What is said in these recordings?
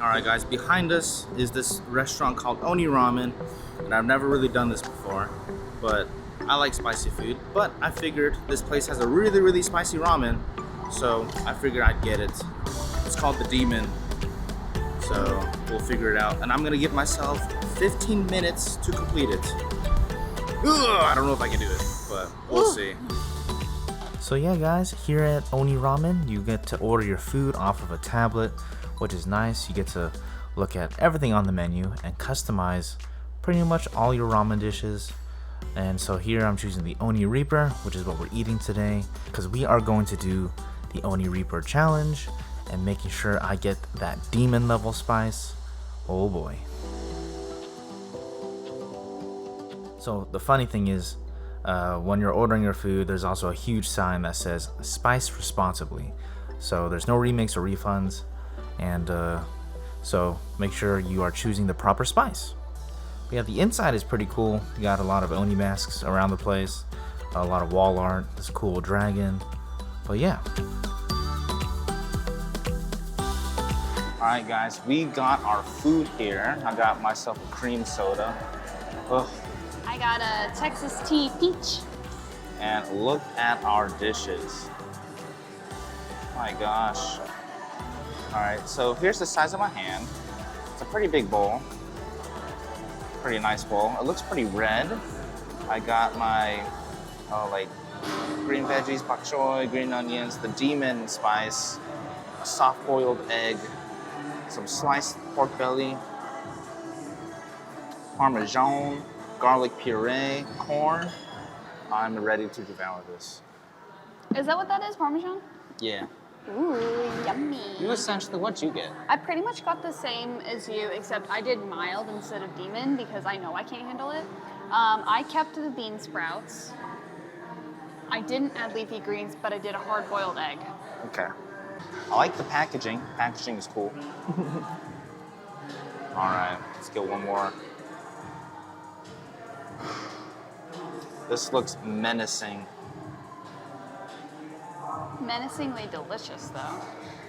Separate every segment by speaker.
Speaker 1: Alright guys, behind us is this restaurant called Oni-Ramen, and I've never really done this before, but I like spicy food, but I figured this place has a really spicy ramen, so I figured I'd get it. It's called the Demon, so we'll figure it out, and I'm gonna give myself 15 minutes to complete it. Ugh, I don't know if I can do it, but we'll see. So yeah guys, here at Oni-Ramen, you get to order your food off of a tablet, which is nice. You get to look at everything on the menu and customize pretty much all your ramen dishes. And so here I'm choosing the Oni Reaper, which is what we're eating today, because we are going to do the Oni Reaper challenge and making sure I get that demon level spice. Oh boy. So the funny thing is, when you're ordering your food, there's also a huge sign that says spice responsibly. So there's no remakes or refunds. And so make sure you are choosing the proper spice. But yeah, the inside is pretty cool. You got a lot of Oni masks around the place, a lot of wall art, this cool dragon. But yeah. Alright guys, we got our food here. I got myself a cream soda. Ugh.
Speaker 2: I got a Texas tea peach.
Speaker 1: And look at our dishes. My gosh. Alright, so here's the size of my hand. It's a pretty big bowl. Pretty nice bowl. It looks pretty red. I got my like green veggies, bok choy, green onions, the demon spice, a soft boiled egg, some sliced pork belly, parmesan, garlic puree, corn. I'm ready to devour this.
Speaker 2: Is that what that is, Parmesan?
Speaker 1: Yeah.
Speaker 2: Ooh, yummy.
Speaker 1: You essentially, what'd you get?
Speaker 2: I pretty much got the same as you, except I did mild instead of demon because I know I can't handle it. I kept the bean sprouts. I didn't add leafy greens, but I did a hard-boiled egg.
Speaker 1: Okay. I like the packaging. Packaging is cool. All right, let's get one more. This looks menacing.
Speaker 2: Menacingly delicious, though.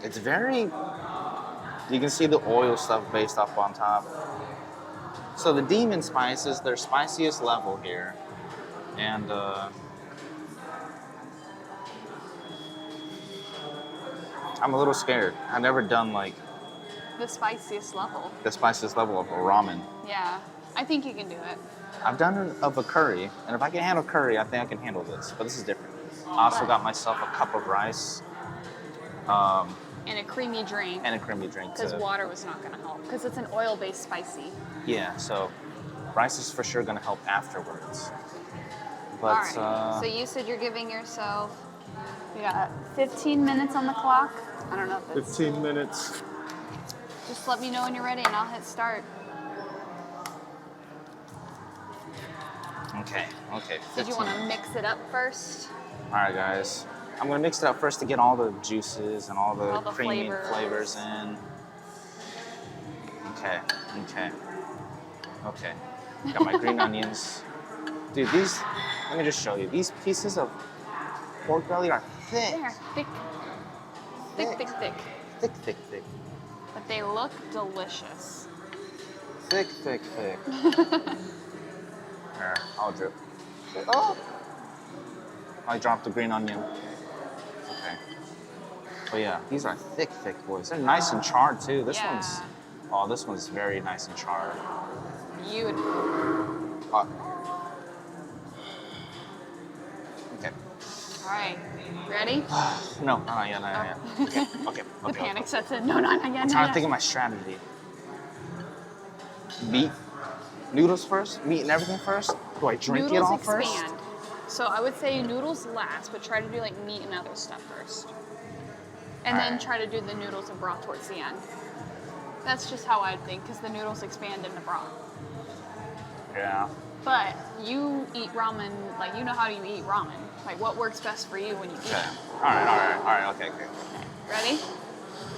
Speaker 1: It's very, you can see the oil stuff based up on top. So the demon spice is their spiciest level here. And I'm a little scared. I've never done like
Speaker 2: The spiciest level.
Speaker 1: the spiciest level of a ramen.
Speaker 2: Yeah, I think you can do it.
Speaker 1: I've done it of a curry, and if I can handle curry, I think I can handle this, but this is different. I also got myself a cup of rice.
Speaker 2: And a creamy drink.
Speaker 1: And a creamy drink
Speaker 2: because water was not going to help, because it's an oil-based spicy.
Speaker 1: Yeah, so rice is for sure going to help afterwards. But,
Speaker 2: all right, so you said you're giving yourself, you got 15 minutes on the clock. I don't know if it's...
Speaker 1: 15 minutes.
Speaker 2: Just let me know when you're ready and I'll hit start.
Speaker 1: Okay.
Speaker 2: Did you want to mix it up first?
Speaker 1: All right, guys. I'm going to mix it up first to get all the juices and all the creamy flavors in. Okay. Got my green onions. Dude, these, let me just show you. These pieces of pork belly are thick.
Speaker 2: They're thick.
Speaker 1: Thick.
Speaker 2: But they look delicious.
Speaker 1: Thick. Here, I'll drip. Oh! I dropped the green onion. Okay. But yeah, these are thick boys. They're nice and charred too. This one's very nice and charred.
Speaker 2: Beautiful.
Speaker 1: Okay.
Speaker 2: All right, ready?
Speaker 1: No, not yet. Okay.
Speaker 2: The panic sets in. No, not yet.
Speaker 1: I'm trying to think of my strategy. Meat, noodles first? Meat and everything first? Do I drink it all first?
Speaker 2: Noodles expand. So I would say noodles last, but try to do like meat and other stuff first. And then try to do the noodles and broth towards the end. That's just how I'd think, because the noodles expand in the broth.
Speaker 1: Yeah.
Speaker 2: But you eat ramen, like you know how you eat ramen. Like what works best for you when you eat it.
Speaker 1: All right, okay.
Speaker 2: Ready?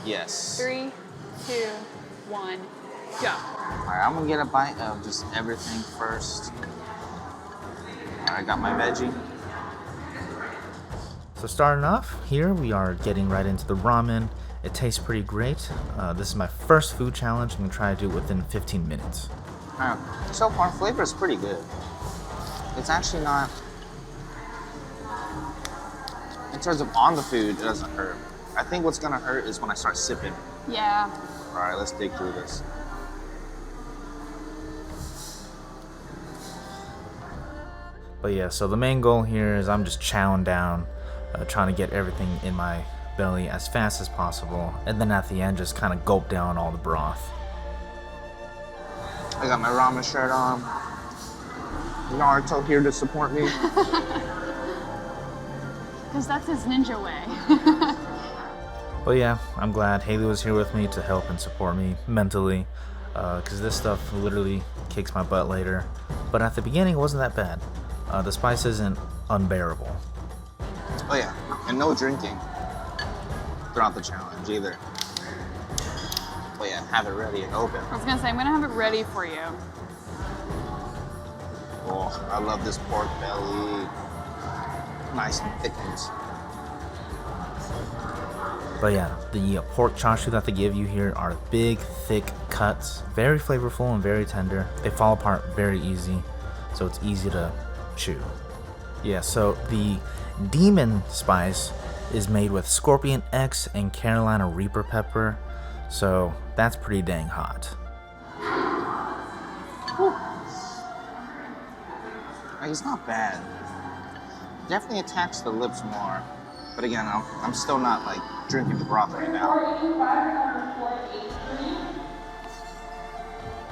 Speaker 1: Yes.
Speaker 2: 3, 2, 1, go.
Speaker 1: All right, I'm gonna get a bite of just everything first. All right, I got my veggie. So starting off, here we are getting right into the ramen. It tastes pretty great. This is my first food challenge. I'm gonna try to do it within 15 minutes.
Speaker 3: So far, flavor is pretty good. It's actually not, in terms of on the food, it doesn't hurt. I think what's gonna hurt is when I start sipping.
Speaker 2: Yeah.
Speaker 3: All right, let's dig through this.
Speaker 1: But yeah, so the main goal here is I'm just chowing down, trying to get everything in my belly as fast as possible, and then at the end just kind of gulp down all the broth.
Speaker 3: I got my ramen shirt on. Naruto here to support me.
Speaker 2: Because that's his ninja way.
Speaker 1: But yeah, I'm glad Haley was here with me to help and support me mentally, because this stuff literally kicks my butt later. But at the beginning, it wasn't that bad. The spice isn't unbearable.
Speaker 3: Oh yeah, and no drinking throughout the challenge either. Oh yeah, have it ready and open.
Speaker 2: I was gonna say, I'm gonna have it ready for you.
Speaker 3: Oh, I love this pork belly. Nice and thickened.
Speaker 1: But yeah, the pork chashu that they give you here are big, thick cuts, very flavorful and very tender. They fall apart very easy, so it's easy to chew. Yeah, so the demon spice is made with Scorpion X and Carolina Reaper pepper, so that's pretty dang hot.
Speaker 3: It's not bad. Definitely attacks the lips more. But again, I'm still not like drinking the broth right now.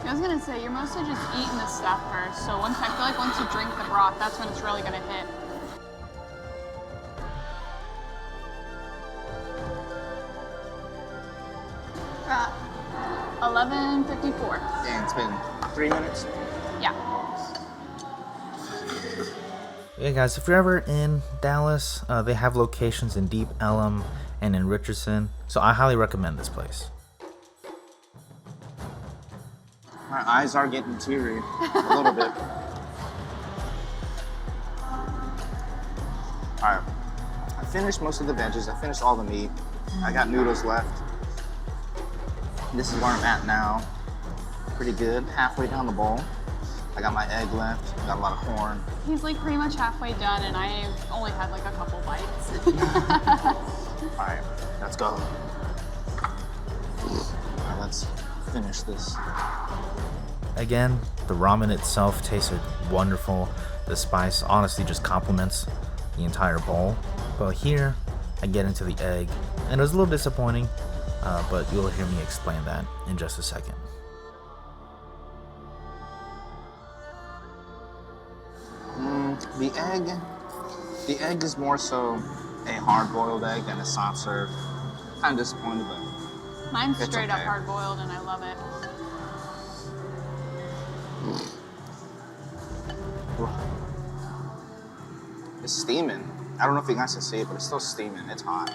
Speaker 2: I was gonna say, you're mostly just eating the stuff first, so I feel like once you drink the broth, that's when it's really gonna hit. At 11:54.
Speaker 3: And it's been 3 minutes.
Speaker 2: Yeah.
Speaker 1: Yeah, guys, if you're ever in Dallas, they have locations in Deep Ellum and in Richardson, so I highly recommend this place.
Speaker 3: My eyes are getting teary a little bit. All right, I finished most of the veggies. I finished all the meat. I got noodles left. This is where I'm at now. Pretty good, halfway down the bowl. I got my egg left, got a lot of corn.
Speaker 2: He's like pretty much halfway done, and I've only had like a couple bites.
Speaker 3: All right, let's go. All right, let's finish this.
Speaker 1: Again, the ramen itself tasted wonderful. The spice honestly just complements the entire bowl. But here, I get into the egg, and it was a little disappointing, but you'll hear me explain that in just a second.
Speaker 3: The egg is more so a hard-boiled egg than a soft serve. Kind of disappointed, but
Speaker 2: Mine's
Speaker 3: it's
Speaker 2: straight up
Speaker 3: okay.
Speaker 2: hard boiled, and I love it.
Speaker 3: It's steaming. I don't know if you guys can see it, but it's still steaming. It's hot.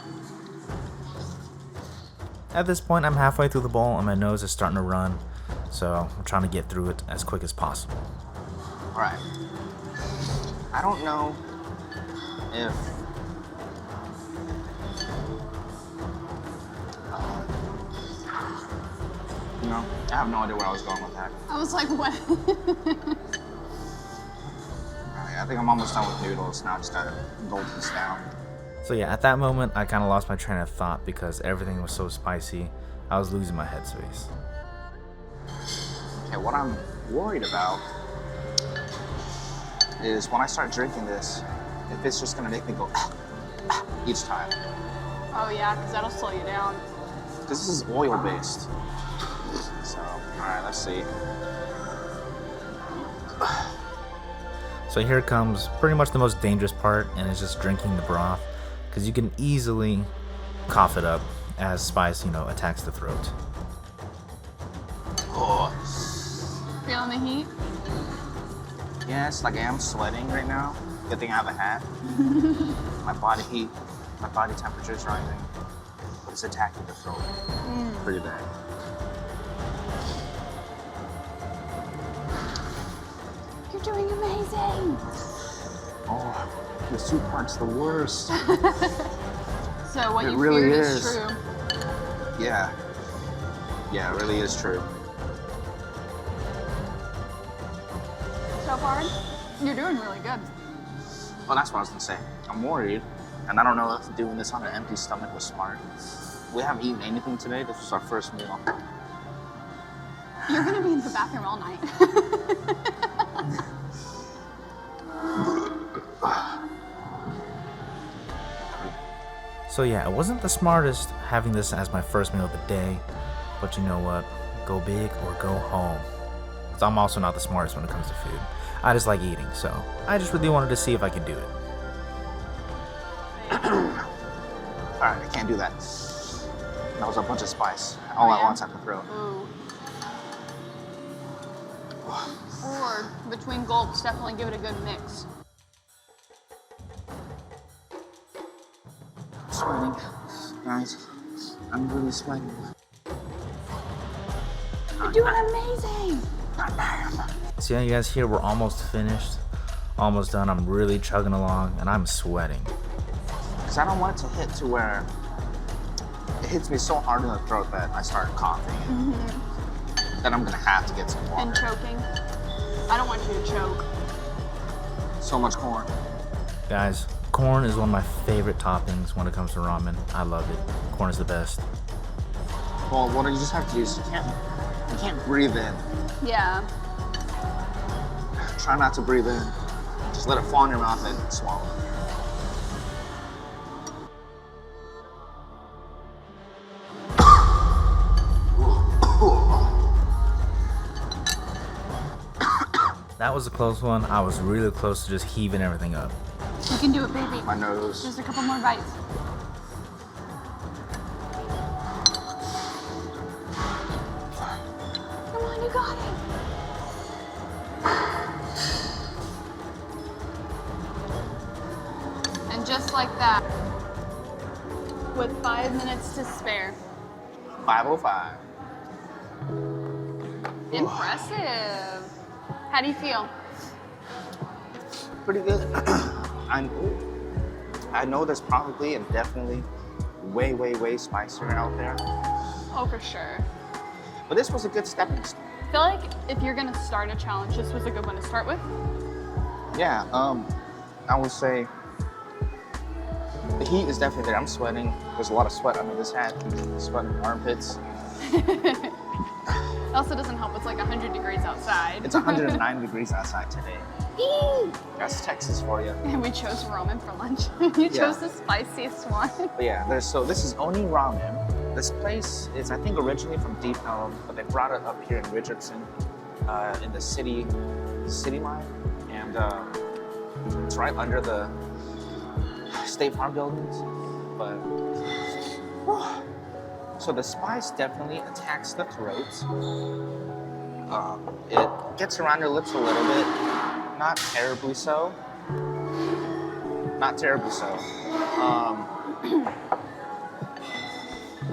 Speaker 1: At this point, I'm halfway through the bowl and my nose is starting to run, so I'm trying to get through it as quick as possible.
Speaker 3: All right. I don't know if I have no idea where I was going with that.
Speaker 2: I was like, what?
Speaker 3: Alright, I think I'm almost done with noodles. Now I just gotta gulp this down.
Speaker 1: So yeah, at that moment, I kind of lost my train of thought because everything was so spicy. I was losing my headspace.
Speaker 3: Okay, what I'm worried about is when I start drinking this, if it's just gonna make me go each time.
Speaker 2: Oh yeah, because that'll slow you down.
Speaker 3: Because this is oil-based. So, alright, let's see.
Speaker 1: So here comes pretty much the most dangerous part, and it's just drinking the broth, because you can easily cough it up as spice, attacks the throat.
Speaker 3: Oh.
Speaker 2: Feeling the heat?
Speaker 3: Yes, like I am sweating right now. Good thing I have a hat. My body temperature is rising, but it's attacking the throat pretty bad.
Speaker 2: You're doing amazing.
Speaker 3: Oh, the soup part's the worst.
Speaker 2: So what
Speaker 3: It
Speaker 2: you
Speaker 3: really
Speaker 2: feared
Speaker 3: is.
Speaker 2: is true.
Speaker 3: Yeah. Yeah, it really is true.
Speaker 2: So far, you're doing really good.
Speaker 3: Well, that's what I was gonna say. I'm worried, and I don't know if doing this on an empty stomach was smart. We haven't eaten anything today. This was our first meal.
Speaker 2: You're gonna be in the bathroom all night.
Speaker 1: So yeah, it wasn't the smartest having this as my first meal of the day, but you know what? Go big or go home. So I'm also not the smartest when it comes to food. I just like eating, so I just really wanted to see if I could do it.
Speaker 3: Alright, I can't do that. That was a bunch of spice all at once at the throat.
Speaker 2: Ooh. Or between gulps, definitely give it a good mix.
Speaker 3: Sweating. Guys, I'm really sweating.
Speaker 2: You're doing amazing!
Speaker 1: So yeah, you guys here, we're almost finished. Almost done. I'm really chugging along and I'm sweating.
Speaker 3: Because I don't want it to hit to where it hits me so hard in the throat that I start coughing. Then I'm gonna have to get some water.
Speaker 2: And choking. I don't want you to choke.
Speaker 3: So much corn.
Speaker 1: Guys, corn is one of my favorite toppings when it comes to ramen. I love it. Corn is the best.
Speaker 3: Well, what you just have to do is you can't breathe in.
Speaker 2: Yeah.
Speaker 3: Try not to breathe in. Just let it fall in your mouth and swallow.
Speaker 1: That was a close one. I was really close to just heaving everything up.
Speaker 2: You can do it, baby.
Speaker 3: My nose.
Speaker 2: Just a couple more bites. Come on, you got it. And just like that, with 5 minutes to spare.
Speaker 3: 5:05.
Speaker 2: Impressive. How do you feel?
Speaker 3: Pretty good. I know there's probably and definitely way spicier out there.
Speaker 2: Oh, for sure.
Speaker 3: But this was a good stepping stone.
Speaker 2: I feel like if you're gonna start a challenge, this was a good one to start with.
Speaker 3: Yeah, I would say the heat is definitely there. I'm sweating. There's a lot of sweat under this hat. Sweat in the armpits.
Speaker 2: It also doesn't help, it's like 100 degrees outside.
Speaker 3: It's 109 degrees outside today. That's Texas for you.
Speaker 2: And we chose ramen for lunch. You chose the spiciest one.
Speaker 3: But yeah, this is Oni-Ramen. This place is, I think, originally from Deep Elm, but they brought it up here in Richardson, in the city line, and it's right under the State Farm buildings. But so the spice definitely attacks the throat. It gets around your lips a little bit, not terribly so. Not terribly so.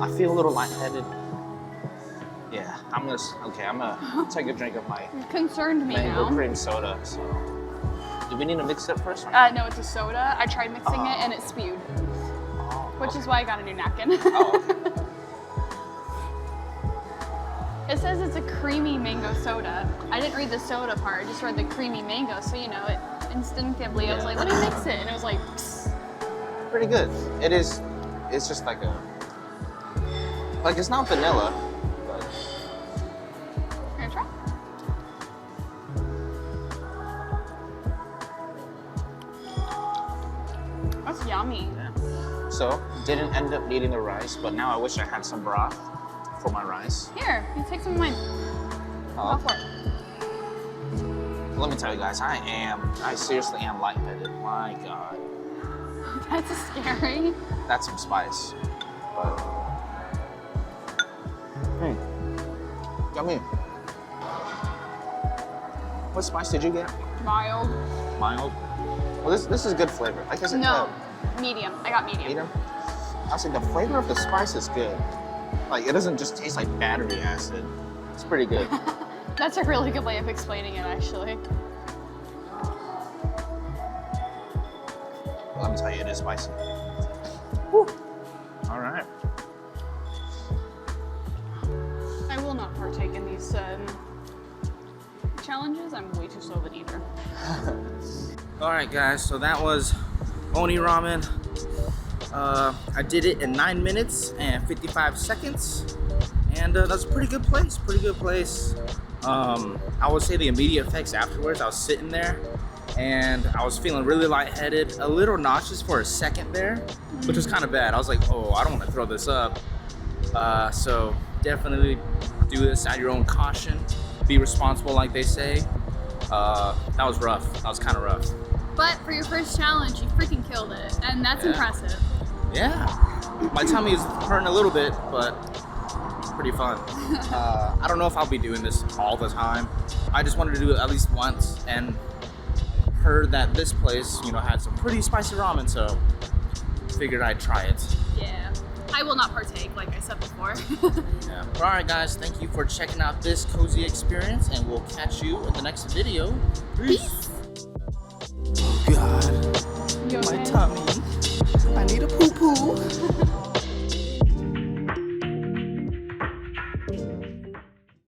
Speaker 3: I feel a little lightheaded. Yeah, I'm gonna take a drink of my
Speaker 2: You concerned me
Speaker 3: mango
Speaker 2: now.
Speaker 3: cream soda. So, do we need to mix it first? Or
Speaker 2: No, it's a soda. I tried mixing it and it spewed, which is why I got a new napkin.
Speaker 3: Oh, okay.
Speaker 2: It says it's a creamy mango soda. I didn't read the soda part, I just read the creamy mango, so you know, it instinctively, I was like, let me mix it, and it was like, psst.
Speaker 3: Pretty good. It is. It's just like it's not vanilla, but
Speaker 2: You're gonna try? That's yummy.
Speaker 3: yeah. So didn't end up needing the rice, but now I wish I had some broth for my rice.
Speaker 2: Here, you take some of mine. Go for it.
Speaker 3: Let me tell you guys, I seriously am lightheaded. My God,
Speaker 2: That's scary.
Speaker 3: that's some spice. But, yummy. What spice did you get?
Speaker 2: Mild.
Speaker 3: Mild. Well, this is good flavor. Like I said,
Speaker 2: No, medium. I got medium.
Speaker 3: medium. I was like, the flavor of the spice is good. Like, it doesn't just taste like battery acid. It's pretty good.
Speaker 2: That's a really good way of explaining it, actually.
Speaker 3: Let me tell you, it is spicy. Woo. All right.
Speaker 2: challenges, I'm way too slow of an eater.
Speaker 1: All right, guys. So that was Oni-Ramen. I did it in 9 minutes and 55 seconds, and that's a pretty good place. Pretty good place. I would say the immediate effects afterwards. I was sitting there, and I was feeling really lightheaded, a little nauseous for a second there, which was kind of bad. I was like, oh, I don't want to throw this up. So definitely do this at your own caution. Be responsible, like they say. That was rough. That was kind of rough.
Speaker 2: But for your first challenge, you freaking killed it, and that's impressive.
Speaker 1: Yeah. My tummy is hurting a little bit, but it's pretty fun. I don't know if I'll be doing this all the time. I just wanted to do it at least once, and heard that this place, you know, had some pretty spicy ramen, so figured I'd try it.
Speaker 2: Yeah. I will not partake, like I said before.
Speaker 1: Yeah. All right, guys. Thank you for checking out this cozy experience, and we'll catch you in the next video. Peace. Oh, God.